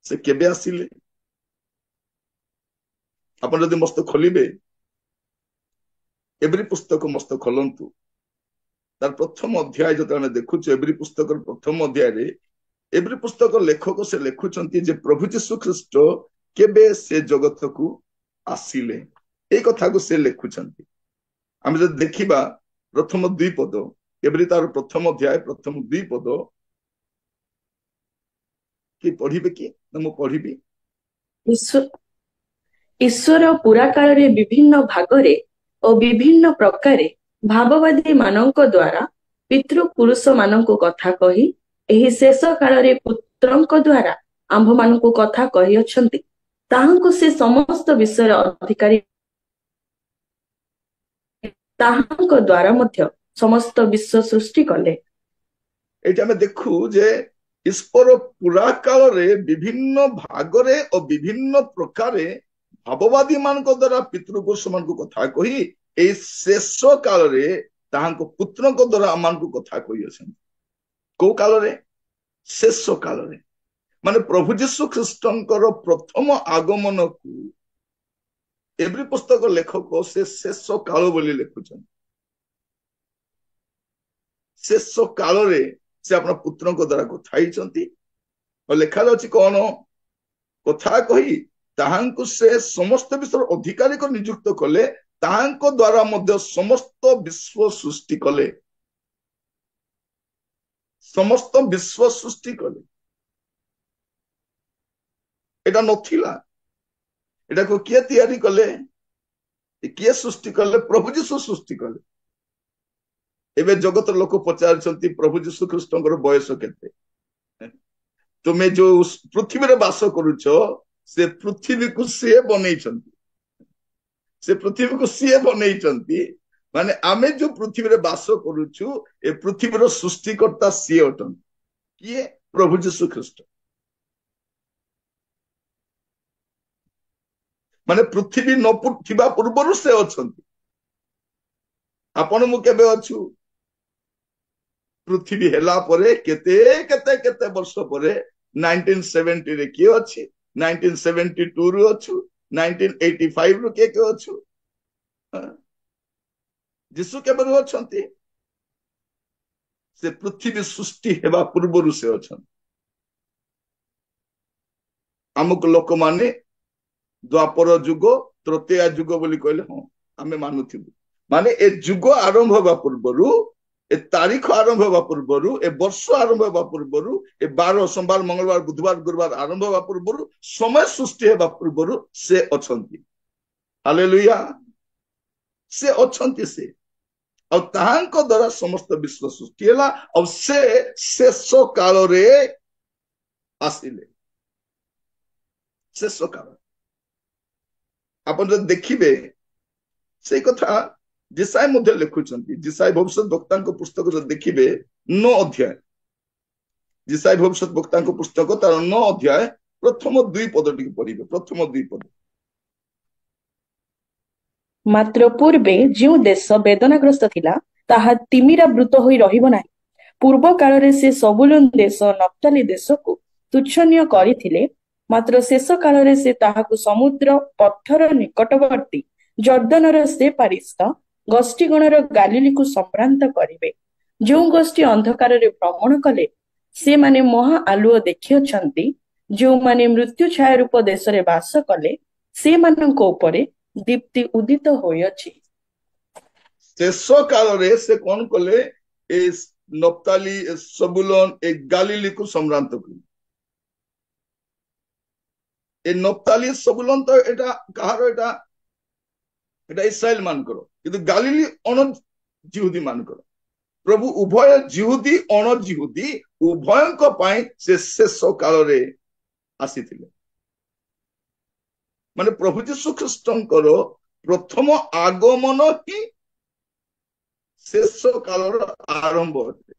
से केबे आसिले आपण जदि मस्त खोलिबे एवरी पुस्तक मस्त खोलंतु तार प्रथम अध्याय जो आम देखु एवरी पुस्तक प्रथम अध्याय रे एवरी पुस्तक लेखक से लिखुचंती जे प्रभु यीशु ख्रीस्ट केबे से जगत को आसिले ए कथा को से लिखुचंती आम जब देखिबा प्रथम दुई पद एवरी तार प्रथम अध्याय प्रथम दुई पद कि पढ़िबे कि मु पढ़िबी ईश्वर पुरा काल रे विभिन्न भागरे और विभिन्न प्रकारे भाववादी मानक द्वारा पितृ पुरुष मानक कथा कही एही शेष काल रे पुत्रंक द्वारा आंभ मानक कथा कही अछंती ताहांको से समस्त विषय अधिकारी ताहांको द्वारा मध्य समस्त विश्व सृष्टि कले एटा में देखु जे ईश्वर पुरा काल रे विभिन्न भागरे और विभिन्न प्रकारे भाववादी मान द्वारा पितृपुरुष मान कथा कही ए शेष काल रे ताहांको पुत्र द्वारा आम कथा कही अछन को काल रे शेष काल रे माने प्रभु यीशु ख्रीष्टंकर प्रथम आगमन को एवरी पुस्तक लेखक से शेष काल बोली लिखुछन शेष काल रे से अपना पुत्र द्वारा कथा हिचंती और लेखा अछि कोन कथा कही ताहांको से समस्त विश्व अधिकारी को नियुक्त कले ताहांको द्वारा मध्य समस्त विश्व सृष्टि कले समस्त विश्व सृष्टि कले एटा नथिला एटा को किए तैयारी कले किए सृष्टि कले प्रभु यीशु सृष्टि कले एबे जगत लोक पचारछंती प्रभु यीशु ख्रीष्टंकर बयस केते तुमे जो पृथ्वी रे वास करूछ से पृथ्वी को सी बनईछंती से पृथ्वी को सी बनईछंती माने आमे जो पृथ्वी रे वास करूछु ए पृथ्वी रो सृष्टिकर्ता सी अटन किए प्रभु यीशु ख्रीष्ट माने पृथ्वी न थिबा पूर्वरु से अछंती आपण मु केबे अछु पृथ्वी हेला परे केते केते केते वर्ष परे 1970 रे किए अछि 1972 रु अछु 1985 रु के अछु जिसु केबे रु अछंती से पृथ्वी सृष्टि हेबा पूर्वरु से अछन अमुक लोक माने द्वापर युग तृतीय युग बोली कहले हां आमे मानुथिबु माने ए युग आरंभ होबा पूर्वरु ए तारीख आरंभ होबा पूर्वरु ए वर्ष आरंभ होबा पूर्वरु ए 12 सोमवार मंगलवार बुधवार गुरुवार आरंभ होबा पूर्वरु समय सृष्टि होबा पूर्वरु से अछंती हालेलुया से अछंती से और ताहांको द्वारा समस्त विश्व सृष्टि हैला और से शेष काल रे आसिले शेष काल आपण जो देखिबे से कथा जिसाई मध्य लिखुचंती जिसाई भविष्य वक्ता पुस्तक जो देखिबे 9 अध्याय जिसाई भविष्य वक्ता पुस्तक तार 9 अध्याय प्रथम 2 पद टिक पढिबे प्रथम 2 पद मात्र पूर्वे जो देश वेदनाग्रस्त थिला ताहा तिमिरावृत होई रहिबो नाही पूर्व काल रे से सबुलून देश नप्ताली देश को तुच्छनीय करिथिले मात्र शेष काल रे से ताहाकु समुद्र पत्थर निकटवर्ती जर्दनर से पारिस्थ गोष्ठीगणर गालिली को संभ्रांत करिवे जो गोष्ठी अंधकार रे भ्रमण कले से माने महा आलुओ देखियछंती जो माने मृत्यु छाया रूप देश रे वास कले से माननको उपरे दीप्ति उदित होयछि शेष काल रे से कोन कले ए नप्ताली सबुलोन ए गालिली को संभ्रांत कले ए नप्ताली सबुलोन तो एटा कहारो एटा इस्राएल मान करो किंतु गालिली अण जिहुदी मान करो प्रभु उभय जिहुदी अण जिहुदी उभय को पाई से शेष काल रे आसीथिले माने प्रभु यीशु ख्रीष्टंकर प्रथम आगमन ही शेष काल रो आरंभ होते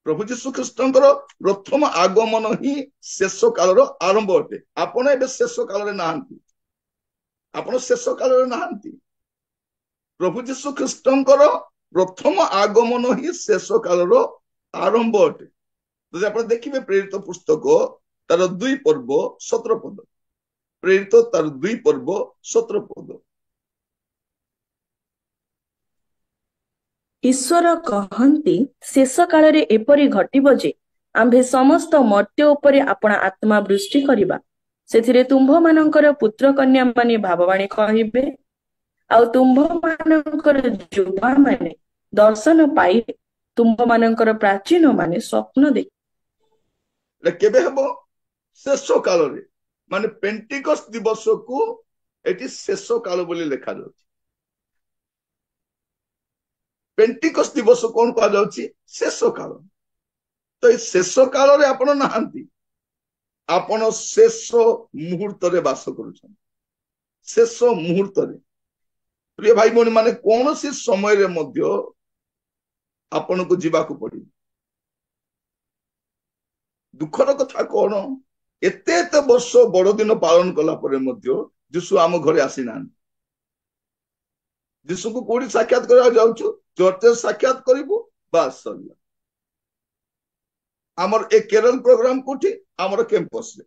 प्रभु यीशु ख्रीष्टंकर प्रथम आगमन ही शेष काल रो आरंभ होते आपण एबे शेष काल रे नाहंती आपण शेष काल रे नाहंती प्रभु यीशु ख्रीष्टंकर प्रथम आगमन ही शेष काल रो आरंभ होते ଯଦି ଆପଣ ଦେଖିବେ ପ୍ରେରିତ ପୁସ୍ତକ ତାର 2 ପର୍ବ 17 ପଦ, ପ୍ରେରିତ ତାର 2 ପର୍ବ 17 ପଦ। ଈଶ୍ୱର କହନ୍ତି, ଶେଷ କାଳରେ ଏପରି ଘଟିବ ଯେ ଆମ୍ଭେ ସମସ୍ତ ମର୍ତ୍ତ୍ୟ ଉପରେ ଆପଣା ଆତ୍ମା ବୃଷ୍ଟି କରିବା। ସେଥିରେ ତୁମ୍ଭମାନଙ୍କର ପୁତ୍ରକନ୍ୟାମାନେ ଭାବବାଣୀ କହିବେ, ଆଉ ତୁମ୍ଭମାନଙ୍କର ଯୁବାମାନେ ଦର୍ଶନ ପାଇବେ, ତୁମ୍ଭମାନଙ୍କର ପ୍ରାଚୀନମାନେ ସ୍ୱପ୍ନ ଦେଖିବେ। କେବେ ହେବ? ଶେଷ କାଳରେ, ମାନେ ପେଣ୍ଟିକସ୍ ଦିବସକୁ ଏଠି ଶେଷ କାଳ ବୋଲି ଲେଖାଯାଉଛି। ପେଣ୍ଟିକସ୍ ଦିବସ କଣ କୁହାଯାଉଛି? ଶେଷ କାଳ। ତ ଏଇ ଶେଷ କାଳରେ ଆପଣ ନାହାନ୍ତି, ଆପଣ ଶେଷ ମୁହୂର୍ତ୍ତରେ ବାସ କରୁଛନ୍ତି। ଶେଷ ମୁହୂର୍ତ୍ତରେ ପ୍ରିୟ ଭାଇ ଭଉଣୀ ମାନେ, କୌଣସି ସମୟରେ ମଧ୍ୟ ଆପଣଙ୍କୁ ଯିବାକୁ ପଡିବ। ଦୁଃଖର କଥା କଣ, ଏତେ ଏତେ ବର୍ଷ ବଡଦିନ ପାଳନ କଲା ପରେ ମଧ୍ୟ ଯୀଶୁ ଆମ ଘରେ ଆସିନାହାନ୍ତି। ଯୀଶୁକୁ କୋଉଠି ସାକ୍ଷାତ କରିବାକୁ ଯାଉଛୁ? ଚର୍ଚ୍ଚରେ ସାକ୍ଷାତ କରିବୁ, ବାସ୍ ସରିଲା। ଆମର ଏ କେରଳ ପ୍ରୋଗ୍ରାମ କୋଉଠି? ଆମର କ୍ୟାମ୍ପସରେ।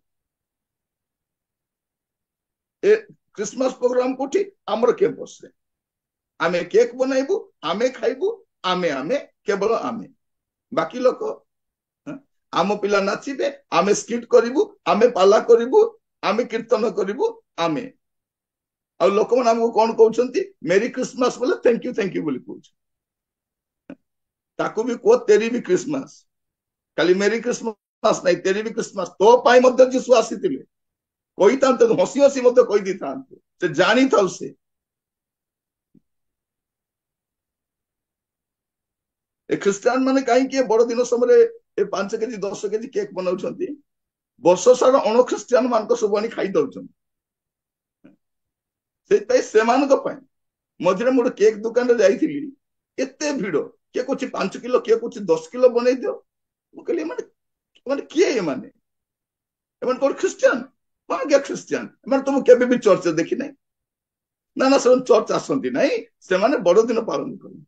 ଏ କ୍ରିସମାସ ପ୍ରୋଗ୍ରାମ କୋଉଠି? ଆମର କ୍ୟାମ୍ପସରେ। ଆମେ କେକ୍ ବନାଇବୁ, ଆମେ ଖାଇବୁ, ଆମେ କେବଳ ଆମେ। ବାକି ଲୋକ, ଆମ ପିଲା ନାଚିବେ, ଆମେ ସ୍କିଟ୍ କରିବୁ, ଆମେ ପାଲା କରିବୁ, ଆମେ କୀର୍ତ୍ତନ କରିବୁ, ଆମେ। ଆଉ ଲୋକମାନେ ଆମକୁ କଣ କହୁଛନ୍ତି? ମେରି କ୍ରିସମାସ ବୋଲେ ଥ୍ୟାଙ୍କ ୟୁ ବୋଲି କହୁଛନ୍ତି। ତାକୁ ବି କୁହ ତେରି ବି କ୍ରିସମାସ। ଖାଲି ମେରି କ୍ରିସମାସ ନାହିଁ, ତେରି ବି କ୍ରିସମାସ। ତୋ ପାଇଁ ମଧ୍ୟ ଯୀଶୁ ଆସିଥିଲେ। କହିଥାନ୍ତେ, ହସି ହସି ମଧ୍ୟ କହିଦେଇଥାନ୍ତେ, ସେ ଜାଣିଥାଉ। ସେ ଏ ଖ୍ରୀଷ୍ଟିଆନ ମାନେ କାହିଁକି ବଡଦିନ ସମୟରେ 5 କେଜି 10 କେଜି କେକ୍ ବନାଉଛନ୍ତି? ବର୍ଷ ସାରା ଅଣ ଖ୍ରୀଷ୍ଟିଆନ ମାନଙ୍କ ସବୁ ଆଣି ଖାଇ ଦଉଛନ୍ତି। ସେଇଥିପାଇଁ ସେମାନଙ୍କ ପାଇଁ। ମଝିରେ ମୁଁ ଗୋଟେ କେକ୍ ଦୋକାନରେ ଯାଇଥିଲି, ଏତେ ଭିଡ। କିଏ କହୁଛି 5 କିଲୋ, କିଏ କହୁଛି 10 କିଲୋ ବନେଇ ଦିଅ। ମୁଁ କହିଲି ଏମାନେ କିଏ? ଏମାନେ କଣ ଖ୍ରୀଷ୍ଟିଆନ? କଣ ଆଜ୍ଞା ଖ୍ରୀଷ୍ଟିଆନ? ଏମାନେ ତ ମୁଁ କେବେ ବି ଚର୍ଚ୍ଚରେ ଦେଖି ନାହିଁ। ନା ସେମାନେ ଚର୍ଚ୍ଚ ଆସନ୍ତି ନାହିଁ, ସେମାନେ ବଡଦିନ ପାଳନ କରନ୍ତି।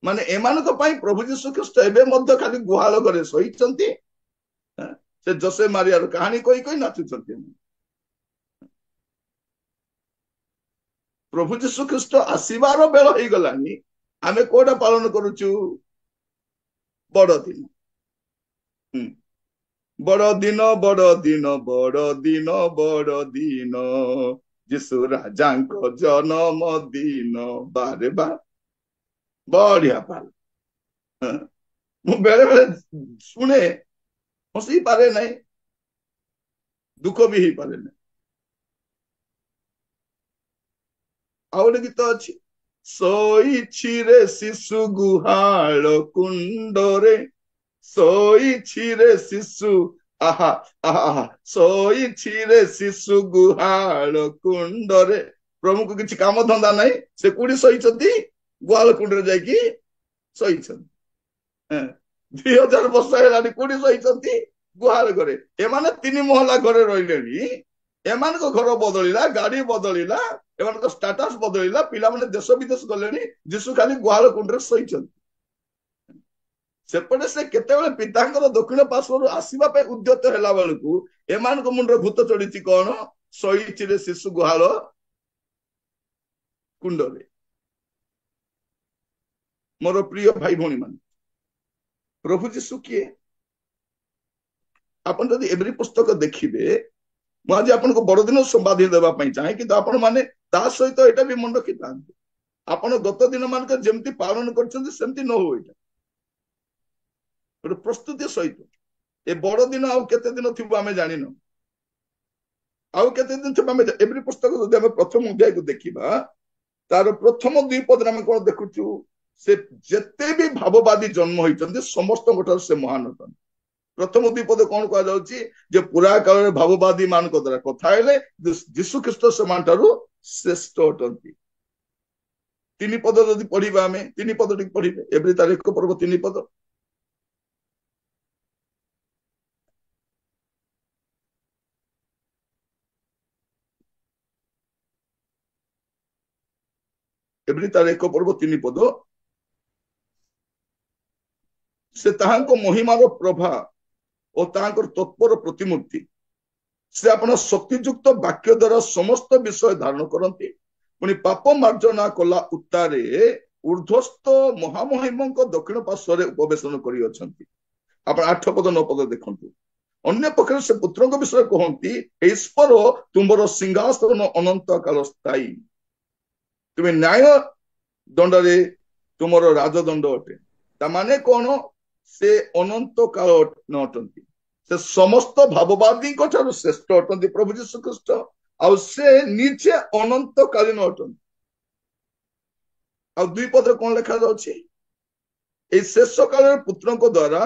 ମାନେ ଏମାନଙ୍କ ପାଇଁ ପ୍ରଭୁ ଯୀଶୁ ଖ୍ରୀଷ୍ଟ ଏବେ ମଧ୍ୟ ଖାଲି ଗୁହାଳ ଘରେ ଶୋଇଛନ୍ତି। ସେ ଜୋସେ ମାରିଆର କାହାଣୀ କହି କହି ନାଚୁଛନ୍ତି। ପ୍ରଭୁ ଯୀଶୁ ଖ୍ରୀଷ୍ଟ ଆସିବାର ବେଳ ହେଇଗଲାନି, ଆମେ କୋଉଟା ପାଳନ କରୁଛୁ? ବଡଦିନ। ବଡଦିନ ବଡଦିନ ବଡଦିନ ବଡଦିନ, ଯୀଶୁ ରାଜାଙ୍କ ଜନ୍ମ ଦିନ। ବାରେ ବା, ବଢିଆ ପାଲ। ମୁଁ ବେଳେ ବେଳେ ଶୁଣେ, ହସି ପାରେ ନାହିଁ, ଦୁଃଖ ବି ହେଇପାରେ ନାହିଁ। ଆଉ ଗୋଟେ ଗୀତ ଅଛି, ଶୋଇଛି ରେ ଶିଶୁ ଗୁହାଳ କୁଣ୍ଡରେ, ଶୋଇଛି ରେ ଶିଶୁ, ଆହା ଆହା, ଶୋଇଛି ରେ ଶିଶୁ ଗୁହାଳ କୁଣ୍ଡରେ। ପ୍ରଭୁଙ୍କୁ କିଛି କାମ ଧନ୍ଦା ନାହିଁ, ସେ କୋଉଠି ଶୋଇଛନ୍ତି? ଗୁହାଳ କୁଣ୍ଡରେ ଯାଇକି ଶୋଇଛନ୍ତି। 2000 ବର୍ଷ ହେଲାଣି କୋଉଠି ଶୋଇଛନ୍ତି? ଗୁହାଳ ଘରେ। ଏମାନେ 3 ମହଲା ଘରେ ରହିଲେଣି, ଏମାନଙ୍କ ଘର ବଦଳିଲା, ଗାଡି ବଦଳିଲା, ଏମାନଙ୍କ ଷ୍ଟାଟସ ବଦଳିଲା, ପିଲାମାନେ ଦେଶ ବିଦେଶ ଗଲେଣି, ଯୀଶୁ ଖାଲି ଗୁହାଳ କୁଣ୍ଡରେ ଶୋଇଛନ୍ତି। ସେପଟେ ସେ କେତେବେଳେ ପିତାଙ୍କର ଦକ୍ଷିଣ ପାର୍ଶ୍ୱରୁ ଆସିବା ପାଇଁ ଉଦ୍ୟତ ହେଲା ବେଳକୁ ଏମାନଙ୍କ ମୁଣ୍ଡରେ ଭୂତ ଚଢିଛି କଣ? ଶୋଇଛି ରେ ଶିଶୁ ଗୁହାଳ କୁଣ୍ଡରେ। ମୋର ପ୍ରିୟ ଭାଇ ଭଉଣୀ ମାନେ, ପ୍ରଭୁ ଯୀଶୁ କିଏ? ଆପଣ ଯଦି ଏଭ୍ରି ପୁସ୍ତକ ଦେଖିବେ, ମୁଁ ଆଜି ଆପଣଙ୍କୁ ବଡଦିନ ସମ୍ବାଦ ଦେବା ପାଇଁ ଚାହେଁ, କିନ୍ତୁ ଆପଣ ମାନେ ତା ସହିତ ଏଇଟା ବି ମନେ ରଖିଥାନ୍ତି, ଆପଣ ଗତ ଦିନ ମାନଙ୍କ ଯେମିତି ପାଳନ କରିଛନ୍ତି ସେମିତି ନ ହଉ। ଏଇଟା ଗୋଟେ ପ୍ରସ୍ତୁତି ସହିତ। ଏ ବଡଦିନ ଆଉ କେତେ ଦିନ ଥିବ ଆମେ ଜାଣିନୁ, ଆଉ କେତେ ଦିନ ଥିବ ଆମେ। ଏଭ୍ରି ପୁସ୍ତକ ଯଦି ଆମେ ପ୍ରଥମ ଅଧ୍ୟାୟକୁ ଦେଖିବା, ତାର ପ୍ରଥମ 2 ପଦରେ ଆମେ କଣ ଦେଖୁଛୁ? ସେ ଯେତେ ବି ଭାବବାଦୀ ଜନ୍ମ ହେଇଛନ୍ତି ସମସ୍ତଙ୍କ ଠାରୁ ସେ ମହାନ ଅଟନ୍ତି। ପ୍ରଥମ 2 ପଦ କଣ କୁହାଯାଉଛି? ଯେ ପୁରା କାଳରେ ଭାବବାଦୀ ମାନଙ୍କ ଦ୍ୱାରା କଥା ହେଲେ ଯୀଶୁ ଖ୍ରୀଷ୍ଟ ସେମାନ ଠାରୁ ଶ୍ରେଷ୍ଠ ଅଟନ୍ତି। 3 ପଦ ଯଦି ପଢିବା, ଆମେ 3 ପଦ ଟିକେ ପଢିବେ, ଏଭ୍ରି ତାର 1 ପର୍ବ 3 ପଦ। ଏଭ୍ରି ତାର 1 ପର୍ବ 3 ପଦ। से ताहांको महिमार प्रभा और ताहांकर तत्पर प्रतिमूर्ति से आपण शक्तियुक्त वाक्य द्वारा समस्त विषय धारण करती पुणी पाप मार्जना कला उत्तारे ऊर्ध्वस्त महामहिमଙ୍କ दक्षिण पार्श्वर उपवेशन करी अछंती आपण 8 पद 9 पद देखंतु अन्य पक्षरे से पुत्रଙ୍କ विषय कहंती ईश्वर तुमरो सिंहासन अनंत काल स्थायी तुमे न्याय दंडरे तुमरो राजदंड अटे ता माने कोन से अनंत काल न अटंती से समस्त भाववादी श्रेष्ठ अटंती प्रभु जीशु ख्रीस्ट आ से निजे अनंत कालीन अटंती आ दुई पद कौन लिखा जाउछि ए शेष काल पुत्रଙ୍କ द्वारा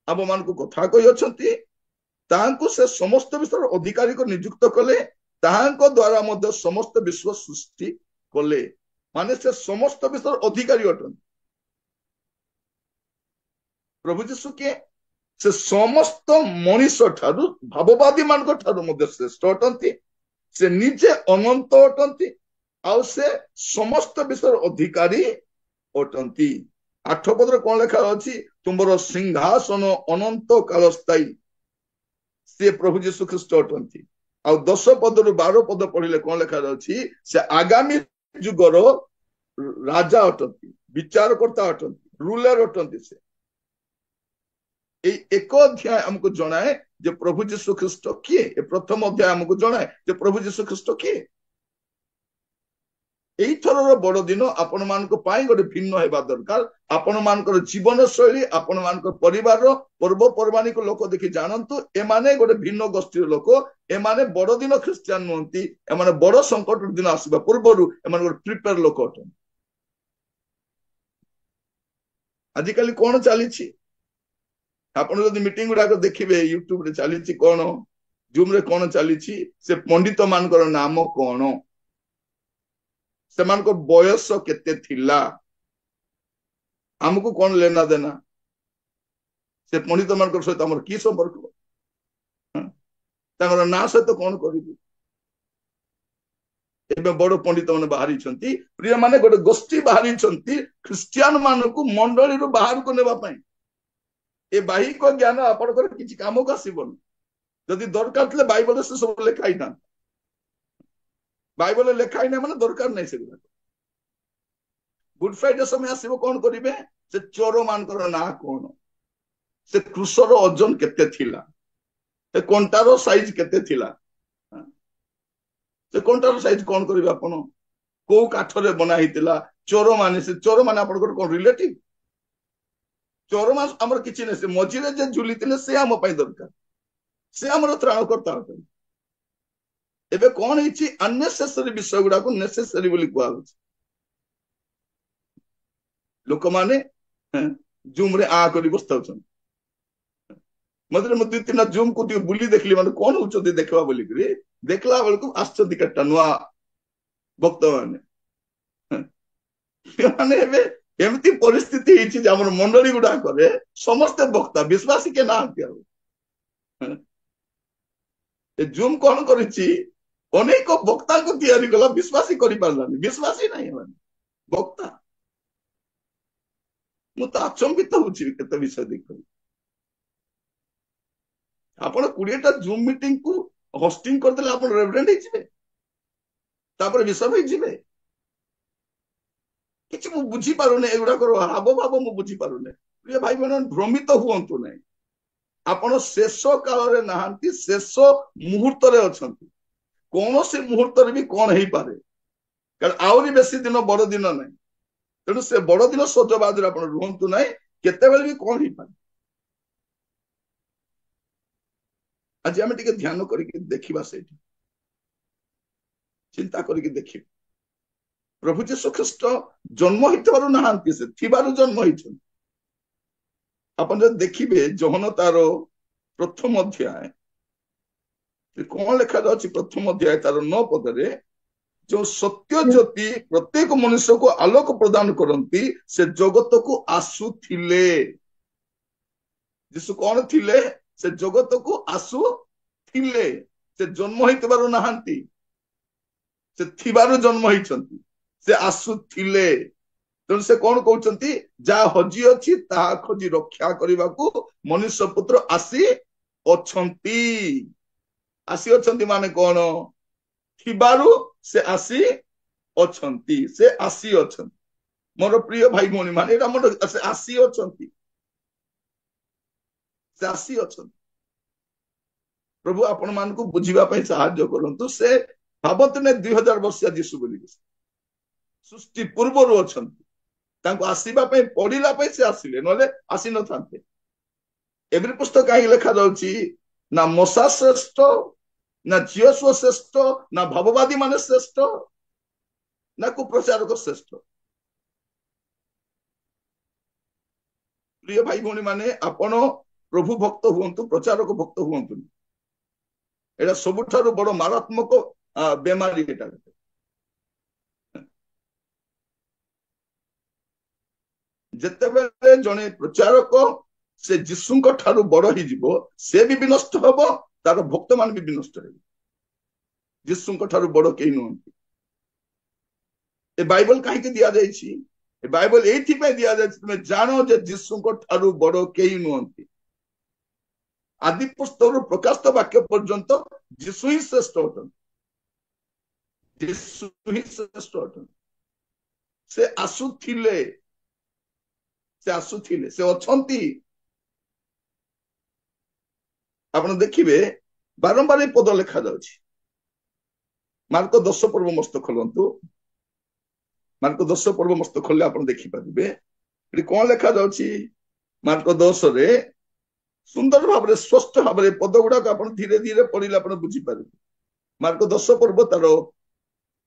आम मान को कथा कहि अछंती तांको से समस्त विश्व अधिकारी को नियुक्त कले तांको द्वारा मध्य समस्त विश्व सृष्टि कले माने से समस्त विश्व अधिकारी अटंती प्रभु जीशु के से समस्त मनीष ठारू भाववादी मान ठारू मध्य श्रेष्ठ अटंती से निजे अनंत अटंती आउ से समस्त विषय अधिकारी अटंती 8 पद कौन लिखा अछि तुमरो सिंहासन अनंत काल स्थायी से प्रभु जीशु ख्रीस्ट अटंती आउ 10 पद रु 12 पद पढ़िले कौन लिखा अछि से आगामी जुगर राजा अटंती विचारकर्ता अटंती रूलर अटंती से एक अध्याय हमको जनाए जे प्रभु जीशु ख्रीस्ट किए प्रथम अध्याय हमको जनाए जे प्रभु जीशु ख्रीस्ट किए एई थरर बड़ दिन आपण मान को पाई गोटे भिन्न हेबा दरकार आपण मान को जीवन शैली आपण मान को परिवार पर्व पर्वाणी को लोक देखि जानंतु ए माने गोटे भिन्न गोष्ठी लोक ए माने बड़ दिन ख्रिस्टियन नहंती ए माने बड़ संकट दिन आसीबा पूर्वरु ए माने गोटे प्रिपेयर लोक अटन आजिकली कोन चलीछि आपण जदि मीटिंग गुडा देखिबे यूट्यूब रे चलीछि कोन जूम रे कोन चलीछि से पंडित मानकर नाम कोन से मान को बयस केते थिला हमको कौन लेना देना से पंडित मान सहित हमर की संपर्क तांगर ना सहित कौन करिबी एबे बड़ पंडित माने बाहरी छंती प्रिय माने गोटे गोष्ठी बाहरी छंती ख्रिस्टियन मान को मंडली रो बाहर को नेबा पई ए बाहिक ज्ञान आपनकर किछि काम को आसीबन जदि दरकार थले बाइबल से सब लिखाई ना बाइबल लिखाई ना माने दरकार नहीं से गुड फ्राइडे समय आसीबो कोन करिवे से चोर मानकर ना कोन से क्रूसर ओजन केते थिला से कोंटारो साइज केते थिला से कोंटारो साइज कोन करिवे आपण को काठरे बना हितिला चोर माने आपनकर कोन रिलेटिव चोर मान हमर किछि नै से मझिरे जे झुलितिले से हम पई दरकार से हमर त्राण करता होतन एबे कोन हिछि अननेसेसरी विषय गुडा को नेसेसरी बोली कुआ होछि लोक माने जूम रे आ करी बस्ता छन मतलब म 2-3 जूम को बुली देखली माने कोन होचो देखबा बोली करी देखला बेल को आश्चर्य कट्टा नुआ भक्त माने एबे एमती परिस्थिति हिछि जे हमर मंडली गुडा करे समस्त वक्ता विश्वासी के ना दिया ए जूम कोन करिछि अनेक वक्ता को तैयारी कला विश्वासी करि पारलानी विश्वासी नहीं माने वक्ता मु त अचंबित होछि केते विषय देखि आपण 20टा जूम मीटिंग को होस्टिंग कर देले आपण रेवरेंड हिजिबे तापर विषय हिजिबे किछि मु बुझी पारुने एगुडा करो हाव भाव मु बुझी पारुने प्रिय भाई बहन भ्रमित हुअंतु नै आपण शेष काल रे नहांती शेष मुहूर्त रे अछंती कौन से मुहूर्त रे भी कौन हेई पारे कारण आउरी बेसी दिन बड़ दिन नै तेणु से बड़ दिन सजबाज रे आपण रुहंतु नै केते बेले भी कौन हेई पारे आज हम टिके ध्यान करके देखिबा सेठी चिंता करके देखि प्रभु जीशु ख्रीस्ट जन्म हितबारु नहांती से थिबारु जन्म हिछन अपन जब देखिबे जोहन तारो प्रथम अध्याय कौन लिखा जाछि प्रथम अध्याय तार 9 पद रे जो सत्य ज्योति प्रत्येक मनुष्य को आलोक प्रदान करंती से जगत को आसु थिले जीशु कौन थिले से जगत को आसु थिले से जन्म हितबारु नहांती से थिबारु जन्म हिचंती से आसु थिले ତେଣୁ ସେ କଣ କହୁଛନ୍ତି, ଯାହା ହଜି ଅଛି ତାହା ଖୋଜି ରକ୍ଷା କରିବାକୁ ମନୁଷ୍ୟ ପୁତ୍ର ଆସି ଅଛନ୍ତି। ଆସି ଅଛନ୍ତି ମାନେ କଣ, ଥିବାରୁ ସେ ଆସି ଅଛନ୍ତି, ସେ ଆସି ଅଛନ୍ତି। ମୋର ପ୍ରିୟ ଭାଇ ଭଉଣୀ ମାନେ, ଏଇଟା ମୋର ସେ ଆସି ଅଛନ୍ତି, ସେ ଆସି ଅଛନ୍ତି। ପ୍ରଭୁ ଆପଣ ମାନଙ୍କୁ ବୁଝିବା ପାଇଁ ସାହାଯ୍ୟ କରନ୍ତୁ। ସେ ଭାବନ୍ତୁ ନା 2000 ବର୍ଷିଆ ଯୀଶୁ ବୋଲିକି, ସୃଷ୍ଟି ପୂର୍ବରୁ ଅଛନ୍ତି, ତାଙ୍କୁ ଆସିବା ପାଇଁ ପଡିଲା ପାଇଁ ସେ ଆସିଲେ, ନହେଲେ ଆସିନଥାନ୍ତେ। ଏଭଳି ପୁସ୍ତକ କାହିଁକି ଲେଖାଯାଉଛି, ନା ମଶା ଶ୍ରେଷ୍ଠ, ନା ଝିଅ ଶ୍ରେଷ୍ଠ, ନା ଭାବବାଦୀ ମାନେ ଶ୍ରେଷ୍ଠ, ନା କୁପ୍ରଚାରକ ଶ୍ରେଷ୍ଠ। ପ୍ରିୟ ଭାଇ ଭଉଣୀ ମାନେ, ଆପଣ ପ୍ରଭୁ ଭକ୍ତ ହୁଅନ୍ତୁ, ପ୍ରଚାରକ ଭକ୍ତ ହୁଅନ୍ତୁନି। ଏଇଟା ସବୁଠାରୁ ବଡ ମାରାତ୍ମକ ବେମାରୀ। ଏଇଟା ଯେତେବେଳେ ଜଣେ ପ୍ରଚାରକ ସେ ଯୀଶୁଙ୍କ ଠାରୁ ବଡ ହେଇଯିବ, ସେ ବି ବିନଷ୍ଟ ହବ, ତାର ଭକ୍ତ ମାନେ ବି ବିନଷ୍ଟ ହେବେ। ଯୀଶୁଙ୍କ ଠାରୁ ବଡ କେହି ନୁହନ୍ତି। ଏ ବାଇବଲ କାହିଁକି ଦିଆଯାଇଛି, ଏ ବାଇବଲ ଏଇଥିପାଇଁ ଦିଆଯାଇଛି, ତୁମେ ଜାଣ ଯେ ଯୀଶୁଙ୍କ ଠାରୁ ବଡ କେହି ନୁହନ୍ତି। ଆଦି ପୁସ୍ତକରୁ ପ୍ରକାଶିତ ବାକ୍ୟ ପର୍ଯ୍ୟନ୍ତ ଯୀଶୁ ହିଁ ଶ୍ରେଷ୍ଠ ଅଟନ୍ତି, ଯୀଶୁ ହିଁ ଶ୍ରେଷ୍ଠ ଅଟନ୍ତି। ସେ ଆସୁଥିଲେ, ସେ ଆସୁଥିଲେ, ସେ ଅଛନ୍ତି। ଆପଣ ଦେଖିବେ ବାରମ୍ବାର ଏ ପଦ ଲେଖା ଯାଉଛି। ମାର୍କ 10 ପର୍ବ ମସ୍ତ ଖୋଲନ୍ତୁ, ମାର୍କ 10 ପର୍ବ ମସ୍ତ ଖୋଲିଲେ ଆପଣ ଦେଖିପାରିବେ ଏଠି କଣ ଲେଖା ଯାଉଛି। ମାର୍କ 10ରେ ସୁନ୍ଦର ଭାବରେ ସ୍ପଷ୍ଟ ଭାବରେ ପଦ ଗୁଡାକ ଆପଣ ଧୀରେ ଧୀରେ ପଢିଲେ ଆପଣ ବୁଝିପାରିବେ। ମାର୍କ 10 ପର୍ବ ତାର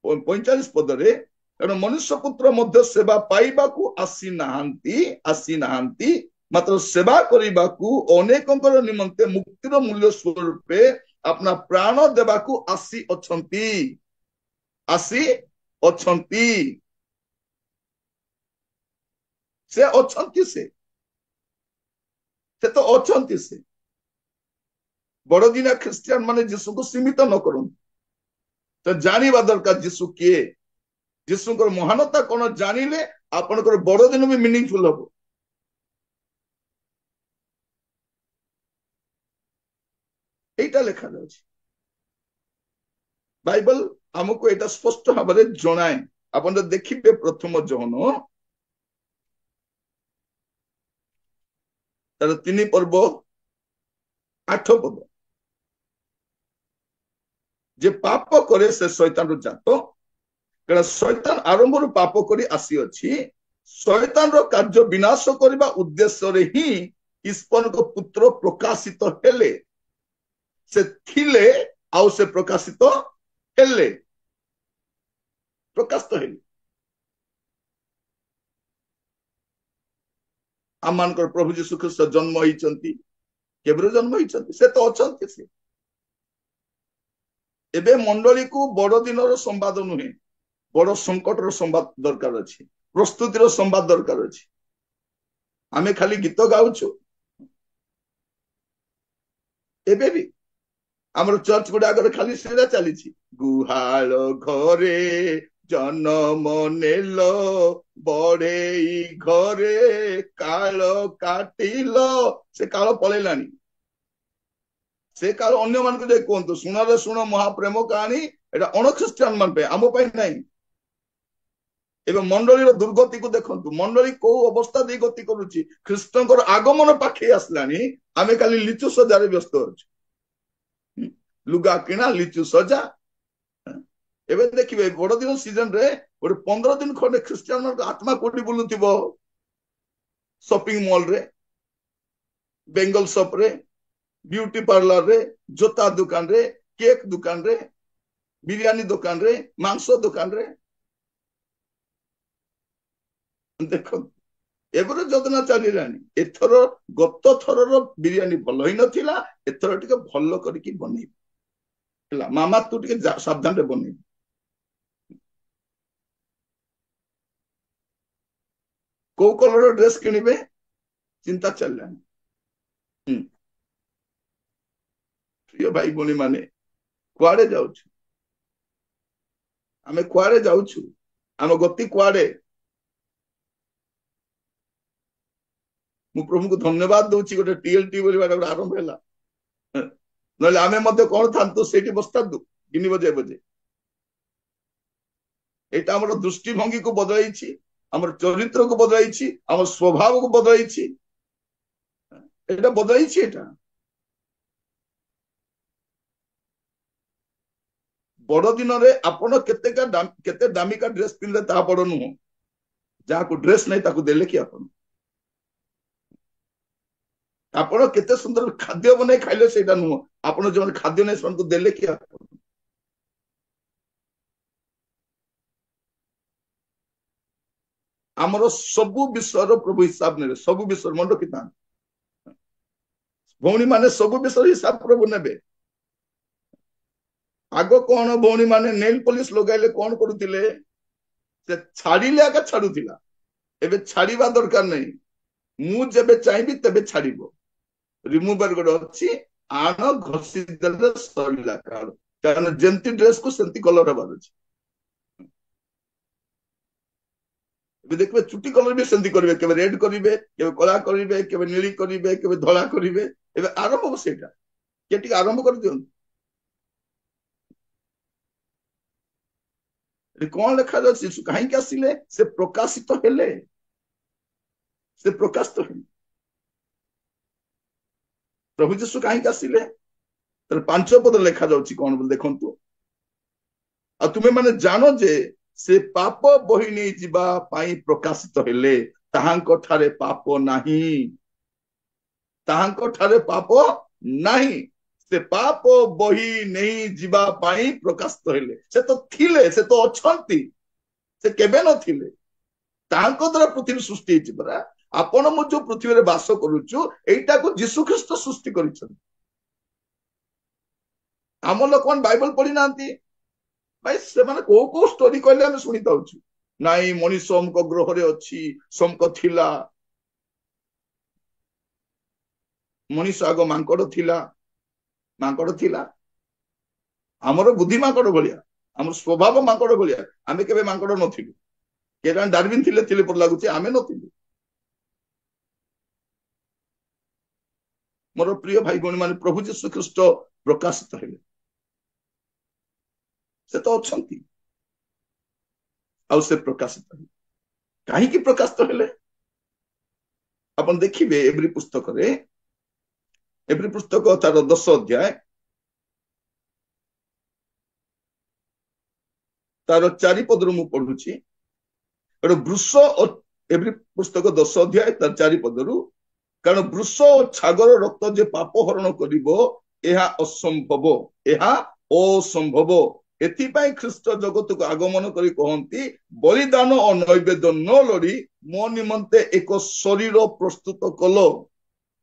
45 ପଦରେ, ତେଣୁ ମନୁଷ୍ୟ ପୁତ୍ର ମଧ୍ୟ ସେବା ପାଇବାକୁ ଆସିନାହାନ୍ତି, ମାତ୍ର ସେବା କରିବାକୁ ଅନେକଙ୍କର ନିମନ୍ତେ ମୁକ୍ତିର ମୂଲ୍ୟ ସ୍ୱରୂପେ ଆପଣା ପ୍ରାଣ ଦେବାକୁ ଆସି ଅଛନ୍ତି। ସେ ଅଛନ୍ତି, ସେ ତ ଅଛନ୍ତି। ସେ ବଡଦିନିଆ ଖ୍ରୀଷ୍ଟିଆନ ମାନେ ଯୀଶୁକୁ ସୀମିତ ନ କରନ୍ତୁ, ତ ଜାଣିବା ଦରକାର ଯୀଶୁ କିଏ, ଯୀଶୁଙ୍କର ମହାନତା କଣ ଜାଣିଲେ ଆପଣଙ୍କର ବଡଦିନ ବି ମିନିଂଫୁଲ ହବ। এইটা লেখা যাଉଛି। ବାଇବଲ ଆମକୁ ଏଇଟା ସ୍ପଷ୍ଟ ଭାବରେ ଜଣାଏ। ଆପଣ ଯଦି ଦେଖିବେ ପ୍ରଥମ ଜହନ ତାର 3 ପର୍ବ 8 ପଦ, ଯେ ପାପ କରେ ସେ ଶୈତାନର ଜାତ, କାରଣ ଶୈତାନ ଆରମ୍ଭରୁ ପାପ କରି ଆସିଅଛି। ଶୈତାନର କାର୍ଯ୍ୟ ବିନାଶ କରିବା ଉଦ୍ଦେଶ୍ୟରେ ହିଁ ଈଶ୍ୱରଙ୍କ ପୁତ୍ର ପ୍ରକାଶିତ ହେଲେ। ସେ ଥିଲେ ଆଉ ସେ ପ୍ରକାଶିତ ହେଲେ, ପ୍ରକାଶିତ ହେଲେ। ଆମମାନଙ୍କର ପ୍ରଭୁ ଯୀଶୁ ଖ୍ରୀଷ୍ଟ ଜନ୍ମ ହେଇଛନ୍ତି, କେବେ ଜନ୍ମ ହେଇଛନ୍ତି, ସେ ତ ଅଛନ୍ତି। ସେ ଏବେ ମଣ୍ଡଳୀକୁ ବଡ ଦିନର ସମ୍ବାଦ ନୁହେଁ, ବଡ ସଂକଟର ସମ୍ବାଦ ଦରକାର ଅଛି, ପ୍ରସ୍ତୁତିର ସମ୍ବାଦ ଦରକାର ଅଛି। ଆମେ ଖାଲି ଗୀତ ଗାଉଛୁ। ଏବେ ବି ଆମର ଚର୍ଚ୍ଚ ଗୁଡାକରେ ଖାଲି ସେଇଟା ଚାଲିଛି, ଗୁହାଳ ଘରେ ଜନମ ନେଲ, ବଢେଇ ଘରେ କାଳ କାଟିଲ। ସେ କାଳ ପଳେଇଲାଣି। ସେ କାଳ ଅନ୍ୟମାନଙ୍କୁ ଯାଇ କୁହନ୍ତୁ, ଶୁଣରେ ଶୁଣ ମହାପ୍ରେମ କାହାଣୀ, ଏଟା ଅଣଖ୍ରୀଷ୍ଟିଆନ ମାନ ପାଇଁ, ଆମ ପାଇଁ ନାହିଁ। ଏବେ ମଣ୍ଡଳୀର ଦୁର୍ଗତିକୁ ଦେଖନ୍ତୁ, ମଣ୍ଡଳୀ କୋଉ ଅବସ୍ଥା ଦେଇ ଗତି କରୁଛି। ଖ୍ରୀଷ୍ଟଙ୍କର ଆଗମନ ପାଖେଇ ଆସିଲାଣି, ଆମେ ଖାଲି ଲିଚୁ ସଜାରେ ବ୍ୟସ୍ତ ଅଛୁ। ଲୁଗା କିଣା, ଲିଚୁ ସଜା। ଏବେ ଦେଖିବେ ବଡଦିନ ସିଜନରେ ଗୋଟେ 15 ଦିନ ଖଣ୍ଡେ ଖ୍ରୀଷ୍ଟିଆନ ମାନଙ୍କ ଆତ୍ମା କୋଉଠି ବୁଲୁଥିବ, ସପିଂ ମଲରେ, ବେଙ୍ଗଲ ସପରେ, ब्यूटी पार्लर रे, जोता दुकान रे, केक दुकान रे, बिरियानी दुकान रे, मांस दुकान रे। देखो एबरे योजना चलिलानी। एथर गत थरर बिरियानी भल ही नथिला, एथर टिके भल करिकी बनेइबे ହେଲା। मामा तू टिके सावधान रे बनेइबे। को कलर ड्रेस किनिबे चिंता चलिलानी। प्रिय भाई भौणी माने, कुआडे जाउछु आमे, कुआडे जाउछु, आम गति कुआडे। ମୁଁ ପ୍ରଭୁଙ୍କୁ ଧନ୍ୟବାଦ ଦଉଛି ଗୋଟେ TLT ବୋଲି ଗୋଟେ ଆରମ୍ଭ ହେଲା। ନହେଲେ ଆମେ ମଧ୍ୟ କଣ ଥାନ୍ତୁ ସେଇଠି ବସିଥାନ୍ତୁ ଗିନି ବଜେଇ ବଜେଇ। ଏଇଟା ଆମର ଦୃଷ୍ଟିଭଙ୍ଗୀକୁ ବଦଳାଇଛି, ଆମର ଚରିତ୍ରକୁ ବଦଳାଇଛି, ଆମର ସ୍ୱଭାବକୁ ବଦଳାଇଛି, ଏଇଟା ବଦଳାଇଛି। ଏଇଟା ବଡ ଦିନରେ ଆପଣ କେତେ ଦାମିକା ଡ୍ରେସ ପିନ୍ଧିଲେ ତାହା ବଡ ନୁହଁ। ଯାହାକୁ ଡ୍ରେସ ନାହିଁ ତାକୁ ଦେଲେ କି ଆପଣ କେତେ ସୁନ୍ଦର ଖାଦ୍ୟ ବନେଇ ଖାଇଲେ ସେଇଟା ନୁହଁ। ଆପଣ ଯୋଉମାନେ ଖାଦ୍ୟ ନାହିଁ ସେମାନଙ୍କୁ ଦେଲେ କି ଆମର ସବୁ ବିଷୟର ପ୍ରଭୁ ହିସାବ ନେବେ। ସବୁ ବିଷୟ ମନେ ରଖିଥାନ୍ତି ଭଉଣୀ ମାନେ, ସବୁ ବିଷୟର ହିସାବ ପ୍ରଭୁ ନେବେ। ଆଗ କଣ ଭଉଣୀ ମାନେ ନେଲ ପଲିସ ଲଗାଇଲେ କଣ କରୁଥିଲେ? ସେ ଛାଡିଲେ ଆଗ ଛାଡୁଥିଲା। ଏବେ ଛାଡିବା ଦରକାର ନାହିଁ। ମୁଁ ଯେବେ ଚାହିଁବି ତେବେ ଛାଡିବ। ରିମୁଭର ଗୋଟେ ଅଛି, ଆଣ ଘଷି ଦେଲେ ସରିଲା କାରଣ। କାରଣ ଯେମିତି ଡ୍ରେସକୁ ସେମିତି କଲର ହେବାର ଅଛି। ଏବେ ଦେଖିବେ ଚୁଟି କଲର ବି ସେମିତି କରିବେ, କେବେ ରେଡ କରିବେ, କେବେ କଳା କରିବେ, କେବେ ନୀଳି କରିବେ, କେବେ ଧଳା କରିବେ। ଏବେ ଆରମ୍ଭ ହବ ସେଇଟା। କିଏ ଟିକେ ଆରମ୍ଭ କରିଦିଅନ୍ତୁ। କଣ ଲେଖାଯାଉଛି? ଯୀଶୁ କାହିଁକି ଆସିଲେ? ସେ ପ୍ରକାଶିତ ହେଲେ। ସେ ପ୍ରକାଶିତ ହେଲେ। ପ୍ରଭୁ ଯୀଶୁ କାହିଁକି ଆସିଲେ? 5 ପଦ ଲେଖାଯାଉଛି କଣ ବୋଲି ଦେଖନ୍ତୁ। ଆଉ ତୁମେ ମାନେ ଜାଣ ଯେ ସେ ପାପ ବହି ନେଇ ଯିବା ପାଇଁ ପ୍ରକାଶିତ ହେଲେ, ତାହାଙ୍କ ଠାରେ ପାପ ନାହିଁ। ତାହାଙ୍କ ଠାରେ ପାପ ନାହିଁ। ସେ ପାପ ବହି ନେଇ ଯିବା ପାଇଁ ପ୍ରକାଶିତ ହେଲେ। ସେ ତ ଥିଲେ, ସେ ତ ଅଛନ୍ତି, ସେ କେବେ ନଥିଲେ। ତାଙ୍କ ଦ୍ୱାରା ପୃଥିବୀ ସୃଷ୍ଟି ହେଇଛି ପରା। ଆପଣ ମୁଁ ଯୋଉ ପୃଥିବୀରେ ବାସ କରୁଛୁ ଏଇଟାକୁ ଯୀଶୁ ଖ୍ରୀଷ୍ଟ ସୃଷ୍ଟି କରିଛନ୍ତି। ଆମ ଲୋକମାନେ ବାଇବଲ ପଢି ନାହାନ୍ତି ଭାଇ। ସେମାନେ କୋଉ କୋଉ ଷ୍ଟୋରି କହିଲେ ଆମେ ଶୁଣିଥାଉଛୁ। ନାଇଁ ମଣିଷ ଅମୁକ ଗ୍ରହରେ ଅଛି, ସମକ ଥିଲା। ମଣିଷ ଆଗ ମାଙ୍କଡ ଥିଲା। ମାଙ୍କଡ ଥିଲା। ଆମର ବୁଦ୍ଧି ମାଙ୍କଡ ଭଳିଆ, ଆମର ସ୍ୱଭାବ ମାଙ୍କଡ ଭଳିଆ। ଆମେ କେବେ ମାଙ୍କଡ ନଥିଲୁ। କେଜାଣି ଡାରବିନ ଥିଲେ ପରି ଲାଗୁଛି, ଆମେ ନଥିଲୁ। ମୋର ପ୍ରିୟ ଭାଇ ଭଉଣୀ ମାନେ, ପ୍ରଭୁ ଯୀଶୁ ଖ୍ରୀଷ୍ଟ ପ୍ରକାଶିତ ହେଲେ। ସେ ତ ଅଛନ୍ତି, ଆଉ ସେ ପ୍ରକାଶିତ ହେଲେ। କାହିଁକି ପ୍ରକାଶିତ ହେଲେ? ଆପଣ ଦେଖିବେ ଏବ୍ରୀ ପୁସ୍ତକରେ, ଏବ୍ରୀ ପୁସ୍ତକ ତାର 10 ଅଧ୍ୟାୟ ତାର 4 ପଦରୁ ମୁଁ ପଢୁଛି। ଗୋଟେ ବୃଷ, ଏବ୍ରୀ ପୁସ୍ତକ 10 ଅଧ୍ୟାୟ ତାର 4 ପଦରୁ, କାରଣ ବୃଷ ଓ ଛାଗର ରକ୍ତ ଯେ ପାପ ହରଣ କରିବ ଏହା ଅସମ୍ଭବ, ଏହା ଅସମ୍ଭବ। ଏଥିପାଇଁ ଖ୍ରୀଷ୍ଟ ଜଗତକୁ ଆଗମନ କରି କହନ୍ତି, ବଳିଦାନ ଓ ନୈବେଦ୍ୟ ନ ଲୋଡ଼ି ମୋ ନିମନ୍ତେ ଏକ ଶରୀର ପ୍ରସ୍ତୁତ କଲ।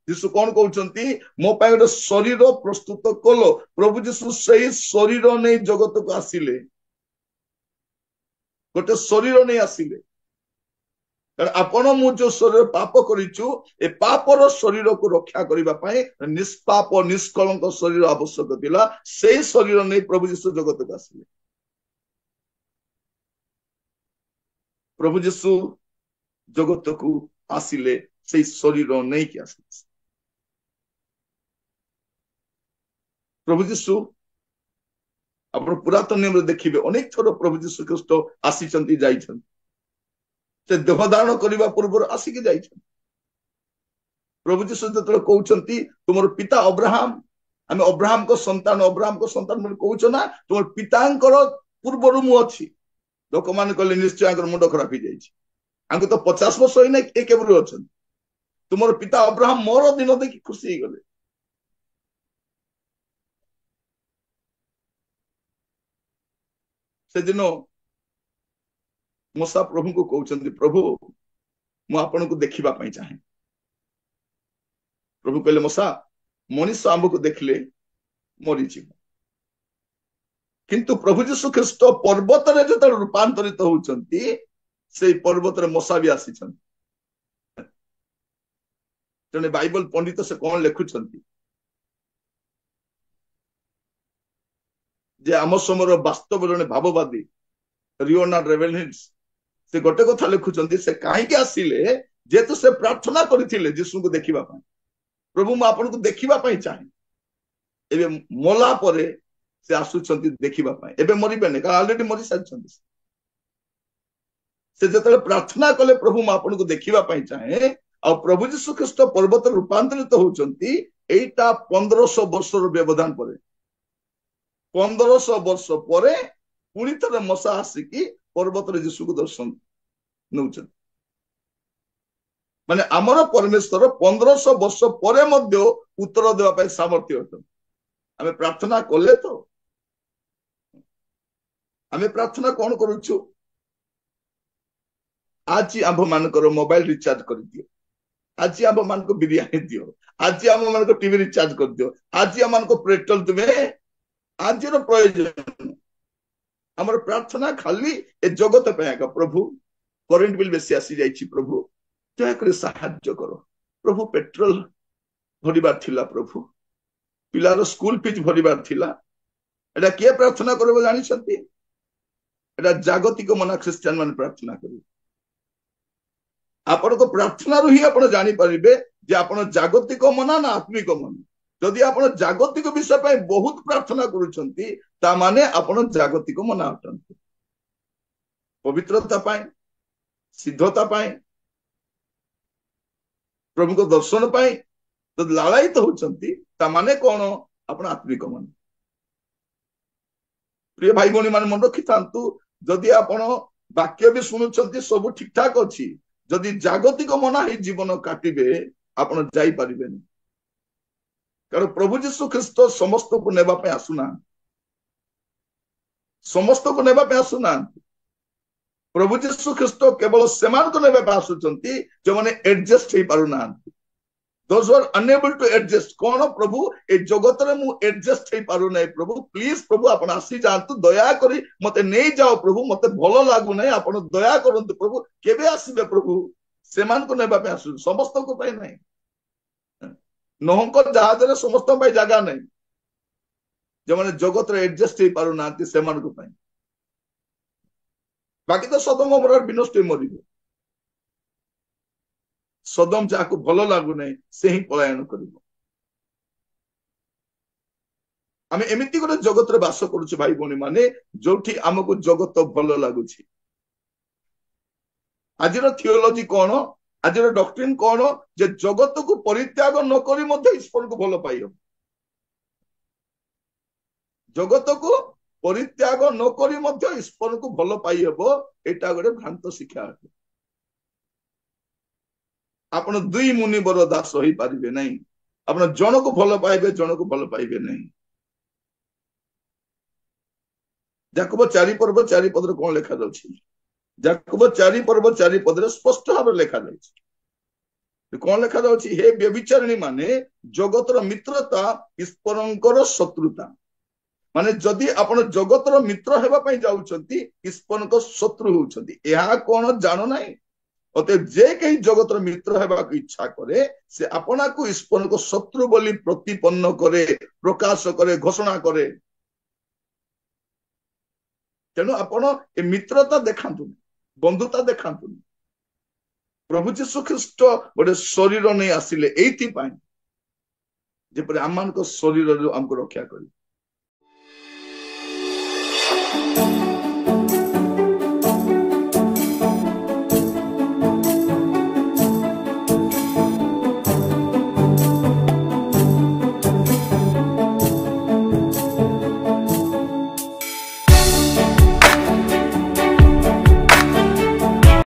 ଯୀଶୁ କଣ କହୁଛନ୍ତି? ମୋ ପାଇଁ ଗୋଟେ ଶରୀର ପ୍ରସ୍ତୁତ କଲ। ପ୍ରଭୁ ଯୀଶୁ ସେଇ ଶରୀର ନେଇ ଜଗତକୁ ଆସିଲେ। ଗୋଟେ ଶରୀର ନେଇ ଆସିଲେ। କାରଣ ଆପଣ ମୁଁ ଯୋଉ ଶରୀର ପାପ କରିଛୁ, ଏ ପାପର ଶରୀରକୁ ରକ୍ଷା କରିବା ପାଇଁ ନିଷ୍ପାପ ନିଷ୍କଳଙ୍କ ଶରୀର ଆବଶ୍ୟକ ଥିଲା। ସେଇ ଶରୀର ନେଇ ପ୍ରଭୁ ଯୀଶୁ ଜଗତକୁ ଆସିଲେ। ପ୍ରଭୁ ଯୀଶୁ ଜଗତକୁ ଆସିଲେ ସେଇ ଶରୀର ନେଇକି ଆସିଲେ। ପ୍ରଭୁ ଯୀଶୁ, ଆପଣ ପୁରାତନ ନିୟମରେ ଦେଖିବେ ଅନେକ ଥର ପ୍ରଭୁ ଯୀଶୁ ଖ୍ରୀଷ୍ଟ ଆସିଛନ୍ତି, ଯାଇଛନ୍ତି। ସେ ଦେହ ଧାରଣ କରିବା ପୂର୍ବରୁ ଆସିକି ଯାଇଛନ୍ତି। ପ୍ରଭୁ ଯୀଶୁ ଯେତେବେଳେ କହୁଛନ୍ତି ତୁମର ପିତା ଅବ୍ରାହମ, ଆମେ ଅବ୍ରାହମଙ୍କ ସନ୍ତାନ, ଅବ୍ରାହମଙ୍କ ସନ୍ତାନ ବୋଲି କହୁଛ ନା, ତୁମର ପିତାଙ୍କର ପୂର୍ବରୁ ମୁଁ ଅଛି। ଲୋକମାନେ କହିଲେ ନିଶ୍ଚୟ ଆଙ୍କର ମୁଣ୍ଡ ଖରାପ ହେଇଯାଇଛି। ଆଙ୍କୁ ତ 50 ବର୍ଷ ହେଇନାଇ, ଏ କେବଳ ଅଛନ୍ତି। ତୁମର ପିତା ଅବ୍ରାହମ ମୋର ଦିନ ଦେଖି ଖୁସି ହେଇଗଲେ। ସେଦିନ ମୂଷା ପ୍ରଭୁଙ୍କୁ କହୁଛନ୍ତି, ପ୍ରଭୁ ମୁଁ ଆପଣଙ୍କୁ ଦେଖିବା ପାଇଁ ଚାହେଁ। ପ୍ରଭୁ କହିଲେ, ମୂଷା ମଣିଷ ଆମକୁ ଦେଖିଲେ ମରିଯିବ। କିନ୍ତୁ ପ୍ରଭୁ ଯୀଶୁ ଖ୍ରୀଷ୍ଟ ପର୍ବତରେ ଯେତେବେଳେ ରୂପାନ୍ତରିତ ହଉଛନ୍ତି, ସେଇ ପର୍ବତରେ ମୂଷା ବି ଆସିଛନ୍ତି। ଜଣେ ବାଇବଲ ପଣ୍ଡିତ ସେ କଣ ଲେଖୁଛନ୍ତି ଯେ ଆମ ସମୟର ବାସ୍ତବ ଜଣେ ଭାବବାଦୀ ରିଓନାର୍ଡୋ ରେଭେନସ୍, ସେ ଗୋଟେ କଥା ଲେଖୁଛନ୍ତି, ସେ କାହିଁକି ଆସିଲେ? जेहेतु से प्रार्थना करथिले यीशु को देखिबा पई प्रभु मु आपन को देखिबा पई चाहे एबे मोला परे से आसुचंती देखिबा पई एबे मरिबेने का ऑलरेडी मरि सारचंती से जतले प्रार्थना कले प्रभु मु आपन को देखिबा पई चाहे आ प्रभु यीशु ख्रीष्ट पर्वत रूपांतरित होचंती एटा 1500 वर्षर व्यवधान परे 1500 वर्ष परे पुणी थरे मसा आसिकी पर्वत रे यीशु को दर्शन नउचंती माने आमर परमेश्वर 1500 वर्ष परे मध्य उत्तर देवा पाई सामर्थ्य अटन आमे प्रार्थना कले तो आमे प्रार्थना कौन करूछु आज आंभ मानकर मोबाइल रिचार्ज कर दियो आज आंभ मान को बिरयानी दियो आज आंभ मान को टीवी रिचार्ज कर दियो आज आम मान को पेट्रोल तुमे आज रो प्रयोजन हमर प्रार्थना खाली ए जगत पे आका प्रभु करेंट बिल बेसी आसी जाईची प्रभु दयाकर साहाय्य करो प्रभु पेट्रोल भरिबार थिला प्रभु पिलार स्कूल फीस भरिबार थिला एटा के प्रार्थना करबो जानि छथि एटा जागतिक मना क्रिश्चियन मान प्रार्थना करिवे आपण को प्रार्थना रु ही आपण जानि परिबे जे आपण जागतिक मना ना आत्मिक मना जदि आपण जागतिक विषय पे बहुत प्रार्थना करूछंती ता माने आपण जागतिक मना अटंती पवित्रता पाए सिद्धता पाए प्रभु को दर्शन पाए तो लालायित होचंती ता माने कोन आपण आत्मिक मन प्रिय भाई भौणी मान मन रखि थांतु जदि आपण वाक्य भी सुनुचंती सब ठीक ठाक अछि जदि जागतिक मना ही जीवन काटिबे आपण जाई परिबेनी कारण प्रभु यीशु ख्रीष्ट समस्त को नेबा पे आसुना समस्त को नेबा पे आसुना प्रभु यीशु ख्रीष्ट केवल सेमान को नेबा पे आसुचंती जो माने एडजस्ट हे पारुना those are unable to adjust कोन प्रभु ए जगत रे मु एडजस्ट हे पारु नै प्रभु प्लीज प्रभु आपण आसी जांतु दया करी मते नै जाओ प्रभु मते भलो लागु नै आपण दया करंतु प्रभु केबे आसीबे प्रभु सेमान को नेबा पे आसु समस्त को पाई नै नहंकर जहाज रे समस्त पाई जागा नै जो माने जगत रे एडजस्ट हे पारु नांती सेमान को पाई बाकी तो सदम अमर विनष्ट मरिबे सदम जाको भलो लागु नै से ही पलायन करिबो आमे एमिति गोटे जगत रे वास करूछु भाई भौणी माने जोठी हमको जगत भलो लागुछि आजिर थियोलॉजी कोन आजिर डॉक्ट्रिन कोन जे जगत को परित्याग न करी मध्ये ईश्वर को भलो पाइयो जगत को परित्याग न करी मध्ये ईश्वर को भलो पाइबो एटा गोटे भ्रांत शिक्षा है आपण दुई मुनि बर दास होई पारिबे नहीं आपण जन को भलो पाइबे जन को भलो पाइबे नहीं याकूब 4 पर्व 4 पद रे कोन लिखा जाउछि याकूब 4 पर्व 4 पद रे स्पष्ट भाव लिखा जाउछि कोन लिखा जाउछि हे व्यभिचारिणी माने जगत रो मित्रता ईश्वरंकर शत्रुता माने जदि आपण जगत रो मित्र हेबा पई जाउछंती ईश्वरक शत्रु होउछंती एहा कोन जानो नाही अतः जे कहीं जगत मित्र हेबा को इच्छा करे से अपना को ईश्वर को शत्रु बोली प्रतिपन्न करे प्रकाश करे घोषणा करे तेणु आपण ए मित्रता देखांतु बंधुता देखांतु प्रभु यीशु ख्रीष्ट गोटे शरीर नहीं आसिले एथि पाई जेपरि आमान को शरीर हमको रक्षा करी